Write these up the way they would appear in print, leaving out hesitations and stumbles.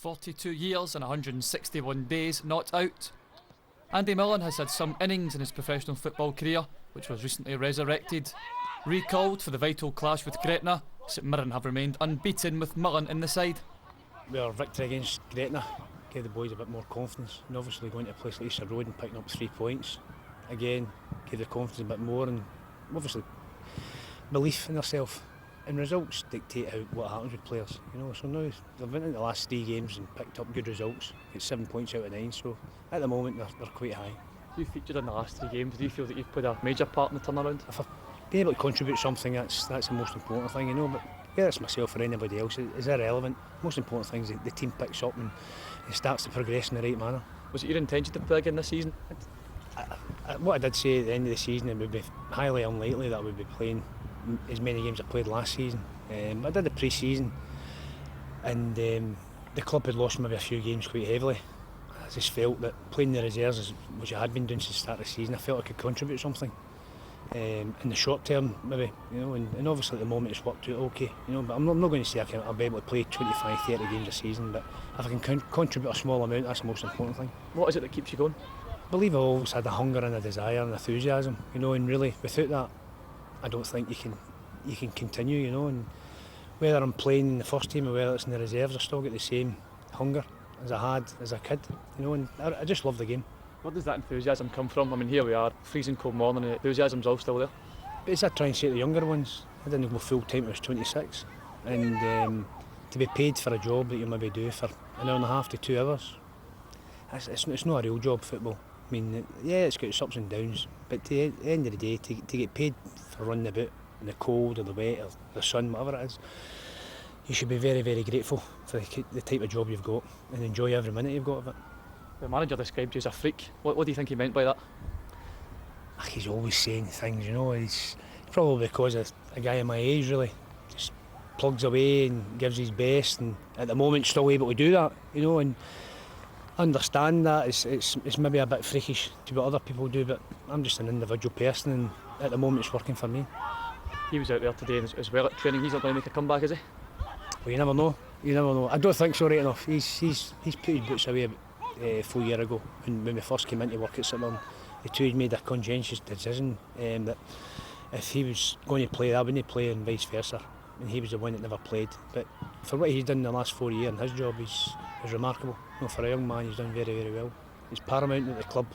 42 years and 161 days not out. Andy Millen has had some innings in his professional football career, which was recently resurrected. Recalled for the vital clash with Gretna, St Mirren have remained unbeaten with Millen in the side. Our victory against Gretna gave the boys a bit more confidence, and obviously going to a place like Easter Road and picking up 3 points again gave the confidence a bit more, and obviously belief in themselves. And results dictate what happens with players, So now they've went into the last 3 games and picked up good results. It's 7 points out of 9, so at the moment they're quite high. You featured in the last 3 games. Do you feel that you've played a major part in the turnaround? If I've been able to contribute something, that's the most important thing, But whether it's myself or anybody else, it's irrelevant. Most important thing is the team picks up and it starts to progress in the right manner. Was it your intention to play again this season? What I did say at the end of the season, it would be highly unlikely that I would be playing as many games I played last season. I did the pre-season, and the club had lost maybe a few games quite heavily. I just felt that playing the reserves, which I had been doing since the start of the season, I felt I could contribute something in the short term, maybe, and obviously at the moment it's worked out okay, but I'm not going to say I'll be able to play 25, 30 games a season, but if I can contribute a small amount, that's the most important thing. What is it that keeps you going? I believe I've always had a hunger and a desire and enthusiasm, and really without that I don't think you can continue, and whether I'm playing in the first team or whether it's in the reserves, I still get the same hunger as I had as a kid, and I just love the game. Where does that enthusiasm come from? I mean, here we are, freezing cold morning, and the enthusiasm's all still there. But as I try and say to the younger ones, I didn't go full time when I was 26, and to be paid for a job that you maybe do for an hour and a half to 2 hours, it's not a real job, football. I mean, yeah, it's got its ups and downs, but at the end of the day, to get paid for running about in the cold or the wet or the sun, whatever it is, you should be very, very grateful for the type of job you've got and enjoy every minute you've got of it. The manager described you as a freak. What do you think he meant by that? He's always saying things, It's probably because of a guy of my age, really. Just plugs away and gives his best, and at the moment still able to do that, and I understand that it's maybe a bit freakish to what other people do, but I'm just an individual person, and at the moment it's working for me. He was out there today as well at training. He's not going to make a comeback, is he? Well, you never know. I don't think so, right enough. He's put his boots away about 4 years ago when we first came into work at St Mirren. The two had made a conscientious decision that if he was going to play, I wouldn't play, and vice versa. And he was the one that never played. But for what he's done in the last 4 years in his job is remarkable. For a young man, he's done very, very well. It's paramount that the club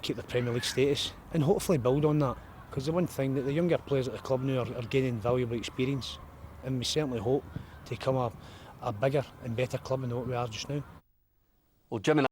keep the Premier League status and hopefully build on that. Because the one thing that the younger players at the club now are gaining valuable experience, and we certainly hope to become a bigger and better club than what we are just now. Well, Jim and